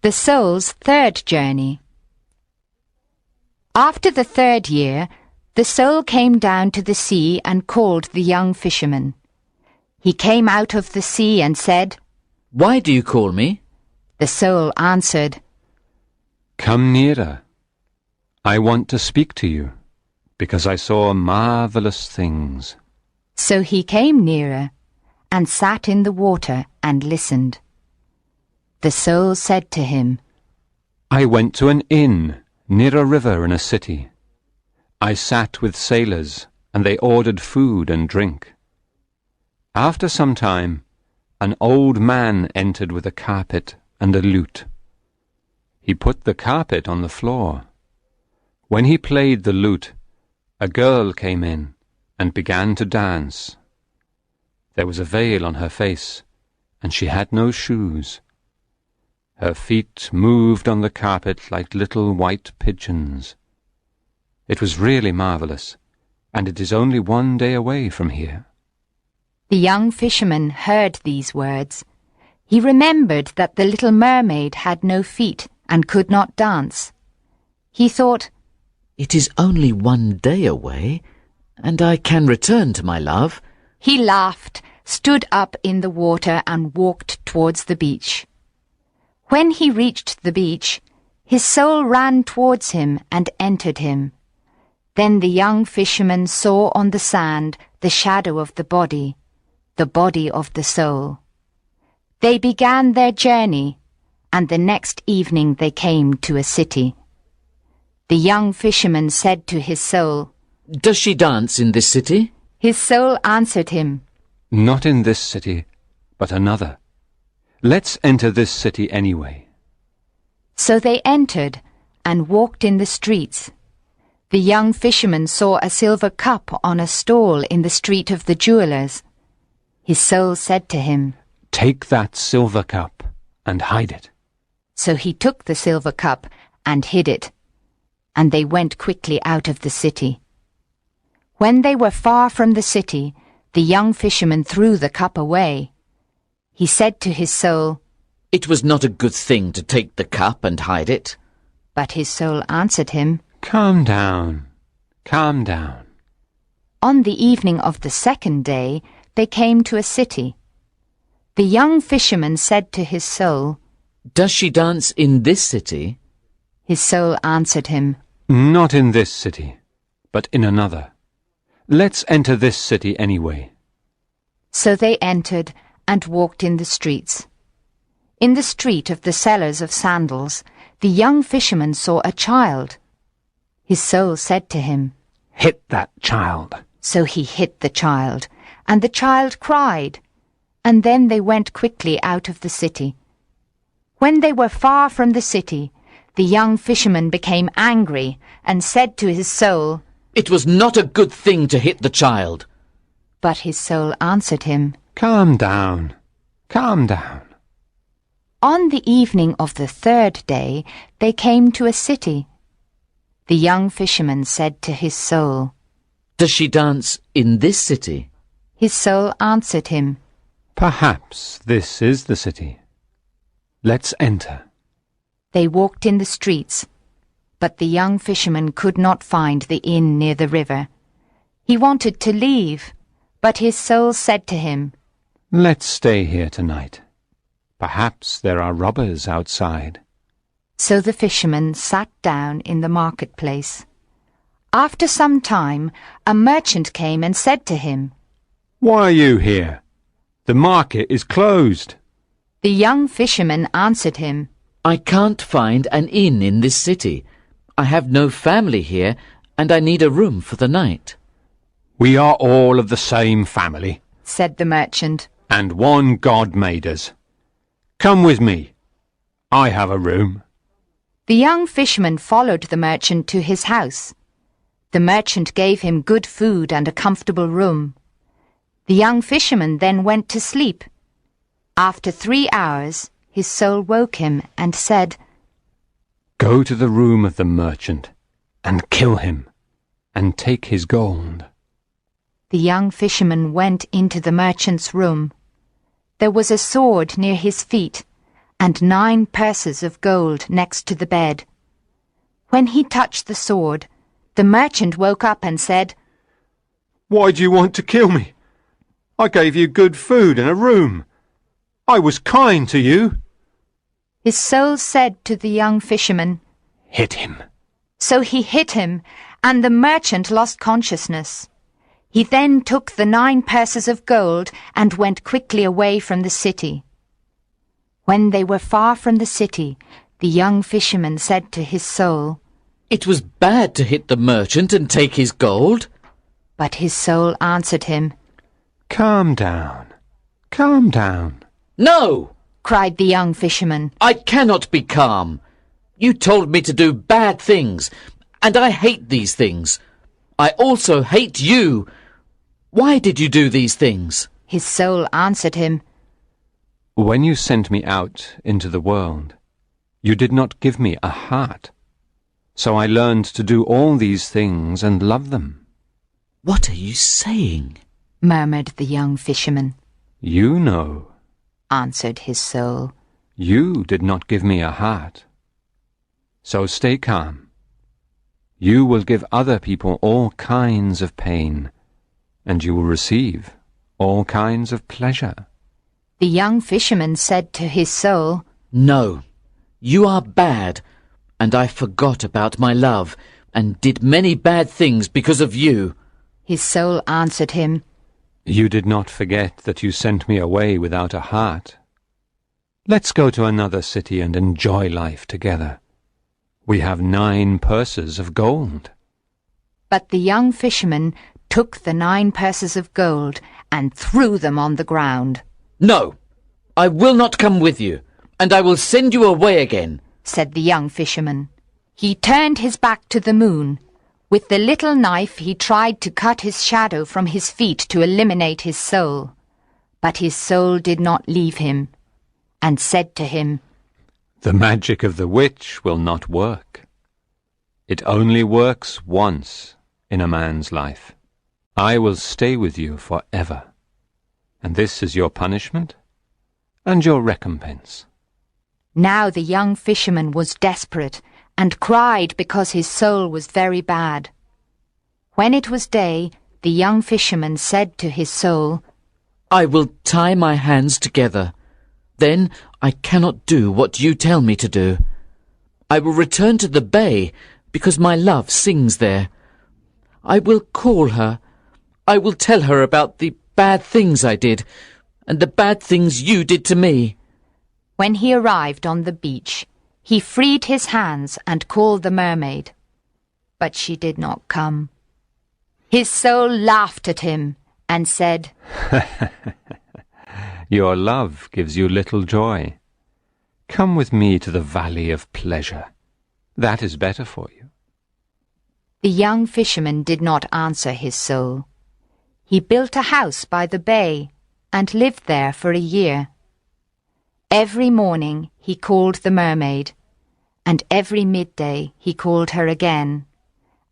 The soul's third journey. After the third year, the soul came down to the sea and called the young fisherman. He came out of the sea and said, "Why do you call me?" The soul answered, "Come nearer. I want to speak to you, because I saw marvelous things." So he came nearer and sat in the water and listened. The soul said to him, I went to an inn near a river in a city. I sat with sailors, and they ordered food and drink. After some time, an old man entered with a carpet and a lute. He put the carpet on the floor. When he played the lute, a girl came in and began to dance. There was a veil on her face, and she had no shoes. Her feet moved on the carpet like little white pigeons. It was really marvelous, and it is only one day away from here. The young fisherman heard these words. He remembered that the little mermaid had no feet and could not dance. He thought, "It is only one day away, and I can return to my love." He laughed, stood up in the water and walked towards the beach. When he reached the beach, his soul ran towards him and entered him. Then the young fisherman saw on the sand the shadow of the body of the soul. They began their journey, and the next evening they came to a city. The young fisherman said to his soul, "Does she dance in this city?" His soul answered him, Not in this city, but another. Let's enter this city anyway. So they entered and walked in the streets. The young fisherman saw a silver cup on a stall in the street of the jewelers. His soul said to him, Take that silver cup and hide it. So he took the silver cup and hid it, and they went quickly out of the city. When they were far from the city, the young fisherman threw the cup away. He said to his soul, "It was not a good thing to take the cup and hide it." But his soul answered him, Calm down, calm down. On the evening of the second day, they came to a city. The young fisherman said to his soul, "Does she dance in this city?" His soul answered him, Not in this city, but in another. Let's enter this city anyway. So they entered and walked in the streets. In the street of the sellers of sandals, the young fisherman saw a child. His soul said to him, Hit that child. So he hit the child, and the child cried, and then they went quickly out of the city. When they were far from the city, the young fisherman became angry and said to his soul, "It was not a good thing to hit the child." But his soul answered him, Calm down, calm down. On the evening of the third day, they came to a city. The young fisherman said to his soul, "Does she dance in this city?" His soul answered him, Perhaps this is the city. Let's enter. They walked in the streets, but the young fisherman could not find the inn near the river. He wanted to leave, but his soul said to him, Let's stay here tonight. Perhaps there are robbers outside. So the fisherman sat down in the marketplace. After some time, a merchant came and said to him, Why are you here? The market is closed. The young fisherman answered him, "I can't find an inn in this city. I have no family here, and I need a room for the night." We are all of the same family, said the merchant. and one God made us. Come with me. I have a room. The young fisherman followed the merchant to his house. The merchant gave him good food and a comfortable room. The young fisherman then went to sleep. After 3 hours, his soul woke him and said, Go to the room of the merchant and kill him and take his gold. The young fisherman went into the merchant's room. There was a sword near his feet, and 9 purses of gold next to the bed. When he touched the sword, the merchant woke up and said, "Why do you want to kill me? I gave you good food and a room. I was kind to you." His soul said to the young fisherman, "Hit him." So he hit him, and the merchant lost consciousness. He then took the 9 purses of gold and went quickly away from the city. When they were far from the city, the young fisherman said to his soul, It was bad to hit the merchant and take his gold. But his soul answered him, "Calm down, calm down." No! cried the young fisherman. I cannot be calm. You told me to do bad things, and I hate these things. I also hate you. Why did you do these things? His soul answered him, When you sent me out into the world, you did not give me a heart. So I learned to do all these things and love them. What are you saying? murmured the young fisherman. You know, Answered his soul. you did not give me a heart. So stay calm. You will give other people all kinds of pain, and you will receive all kinds of pleasure. The young fisherman said to his soul, No, you are bad, and I forgot about my love, and did many bad things because of you. His soul answered him, You did not forget that you sent me away without a heart. Let's go to another city and enjoy life together. We have 9 purses of gold. But the young fisherman took the 9 purses of gold and threw them on the ground. No, I will not come with you, and I will send you away again, said the young fisherman. He turned his back to the moon. With the little knife he tried to cut his shadow from his feet to eliminate his soul. But his soul did not leave him, and said to him, The magic of the witch will not work. It only works once in a man's life. I will stay with you forever. And this is your punishment and your recompense. Now the young fisherman was desperate and cried because his soul was very bad. When it was day, the young fisherman said to his soul, I will tie my hands together. Then I cannot do what you tell me to do. I will return to the bay because my love sings there. I will call her. I will tell her about the bad things I did and the bad things you did to me. When he arrived on the beach, he freed his hands and called the mermaid. But she did not come. His soul laughed at him and said, Your love gives you little joy. Come with me to the valley of pleasure. That is better for you. The young fisherman did not answer his soul. He built a house by the bay and lived there for a year. Every morning he called the mermaid, and every midday he called her again,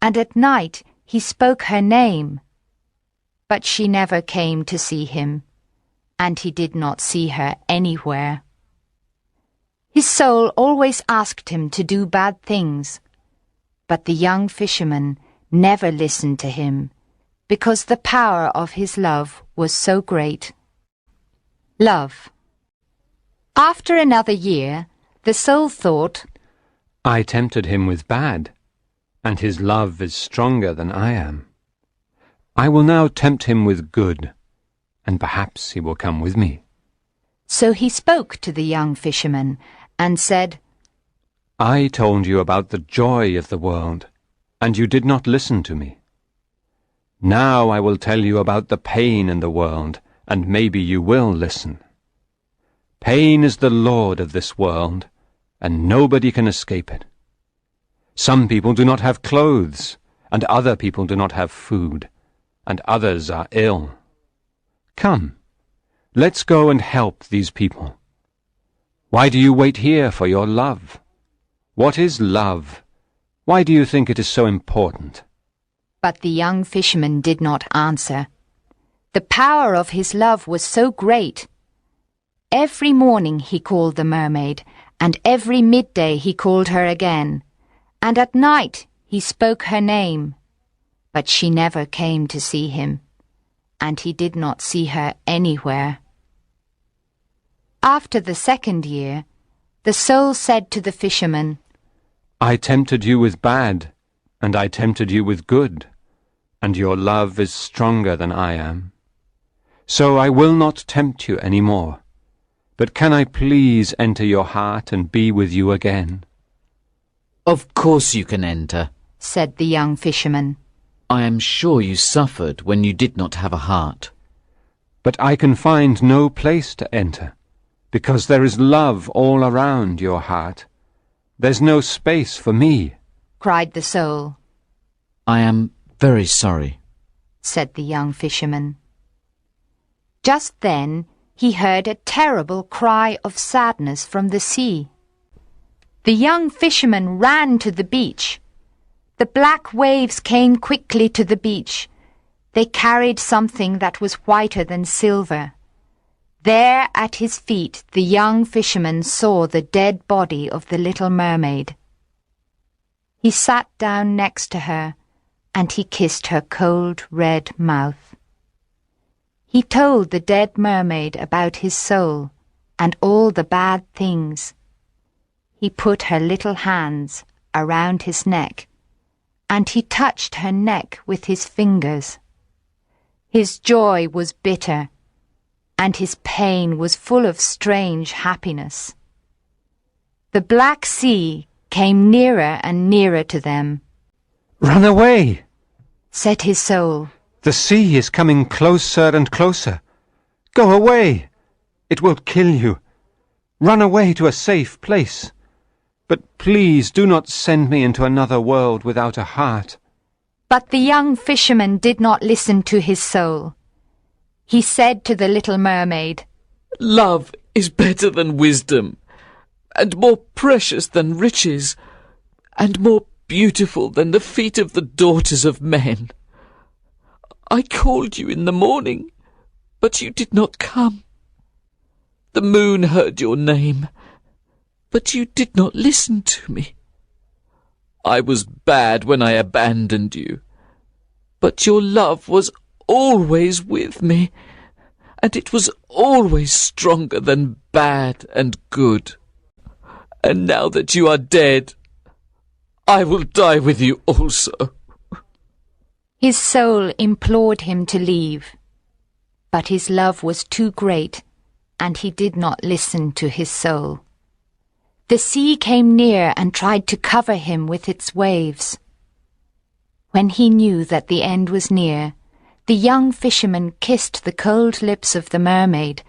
and at night he spoke her name. But she never came to see him, and he did not see her anywhere. His soul always asked him to do bad things, but the young fisherman never listened to him, because the power of his love was so great. Love. After another year, the soul thought, I tempted him with bad, and his love is stronger than I am. I will now tempt him with good, and perhaps he will come with me. So he spoke to the young fisherman and said, I told you about the joy of the world, and you did not listen to me. Now I will tell you about the pain in the world, and maybe you will listen. Pain is the lord of this world, and nobody can escape it. Some people do not have clothes, and other people do not have food, and others are ill. Come, let's go and help these people. Why do you wait here for your love? What is love? Why do you think it is so important? But the young fisherman did not answer. The power of his love was so great. Every morning he called the mermaid, and every midday he called her again, and at night he spoke her name. But she never came to see him, and he did not see her anywhere. After the second year, the soul said to the fisherman, I tempted you with bad, and I tempted you with good, and your love is stronger than I am. So I will not tempt you any more. But can I please enter your heart and be with you again? Of course you can enter, said the young fisherman. I am sure you suffered when you did not have a heart. But I can find no place to enter, because there is love all around your heart. There's no space for me, cried the soul. I am very sorry, said the young fisherman. Just then he heard a terrible cry of sadness from the sea. The young fisherman ran to the beach. The black waves came quickly to the beach. They carried something that was whiter than silver. There at his feet the young fisherman saw the dead body of the little mermaid. He sat down next to her, and he kissed her cold red mouth. He told the dead mermaid about his soul and all the bad things. He put her little hands around his neck, and he touched her neck with his fingers. His joy was bitter, and his pain was full of strange happiness. The black sea came nearer and nearer to them. Run away, said his soul. The sea is coming closer and closer. Go away. It will kill you. Run away to a safe place. But please do not send me into another world without a heart. But the young fisherman did not listen to his soul. He said to the little mermaid, Love is better than wisdom, and more precious than riches, and more beautiful than the feet of the daughters of men. I called you in the morning, but you did not come. The moon heard your name, but you did not listen to me. I was bad when I abandoned you, but your love was always with me, and it was always stronger than bad and good. And now that you are dead, I will die with you also. His soul implored him to leave, but his love was too great, and he did not listen to his soul. The sea came near and tried to cover him with its waves. When he knew that the end was near, the young fisherman kissed the cold lips of the mermaid,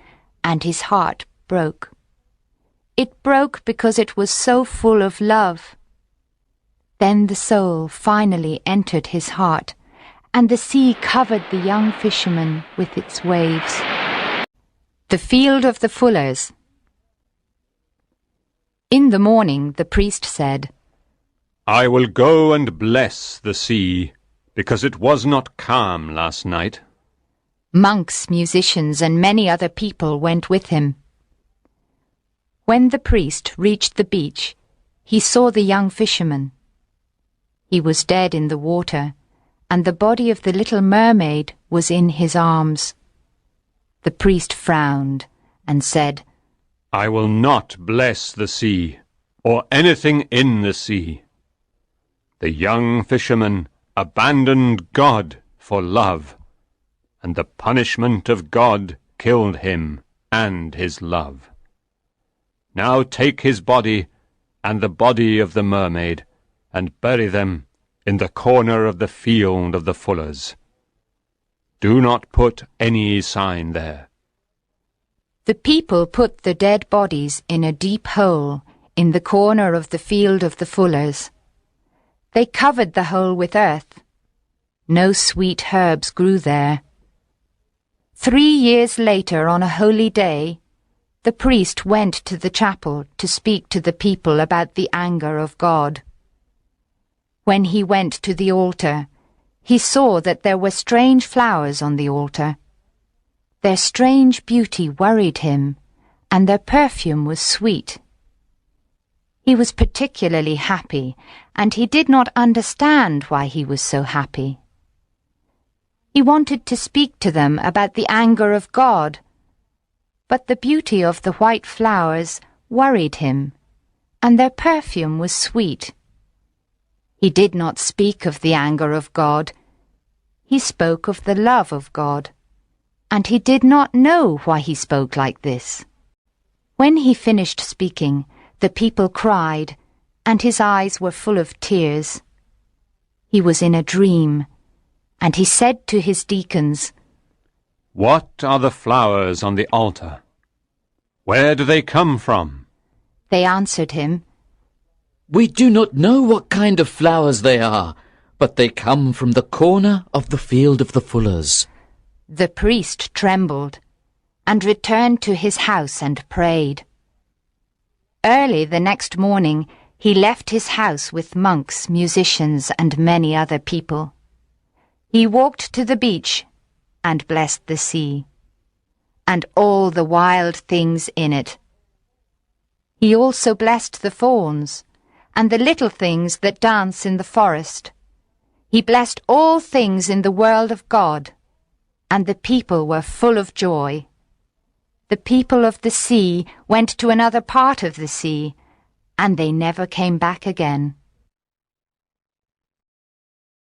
and his heart broke. It broke because it was so full of love. Then the soul finally entered his heart, and the sea covered the young fisherman with its waves. The Field of the Fullers. In the morning the priest said, I will go and bless the sea, because it was not calm last night. Monks, musicians, and many other people went with him. When the priest reached the beach, he saw the young fisherman. He was dead in the water, and the body of the little mermaid was in his arms. The priest frowned and said, I will not bless the sea, or anything in the sea. The young fisherman abandoned God for love, and the punishment of God killed him and his love. Now take his body and the body of the mermaid, and bury them in the corner of the Field of the Fullers. Do not put any sign there. The people put the dead bodies in a deep hole in the corner of the Field of the Fullers. They covered the hole with earth. No sweet herbs grew there. 3 years later, on a holy day, the priest went to the chapel to speak to the people about the anger of God. When he went to the altar, he saw that there were strange flowers on the altar. Their strange beauty worried him, and their perfume was sweet. He was particularly happy, and he did not understand why he was so happy. He wanted to speak to them about the anger of God, but the beauty of the white flowers worried him, and their perfume was sweet. He did not speak of the anger of God. He spoke of the love of God, and he did not know why he spoke like this. When he finished speaking, the people cried, and his eyes were full of tears. He was in a dream, and he said to his deacons, "What are the flowers on the altar? Where do they come from?" They answered him, We do not know what kind of flowers they are, but they come from the corner of the field of the fullers. The priest trembled, and returned to his house and prayed. Early the next morning he left his house with monks, musicians, and many other people. He walked to the beach and blessed the sea, and all the wild things in it. He also blessed the fawns, and the little things that dance in the forest. He blessed all things in the world of God, and the people were full of joy. The people of the sea went to another part of the sea, and they never came back again.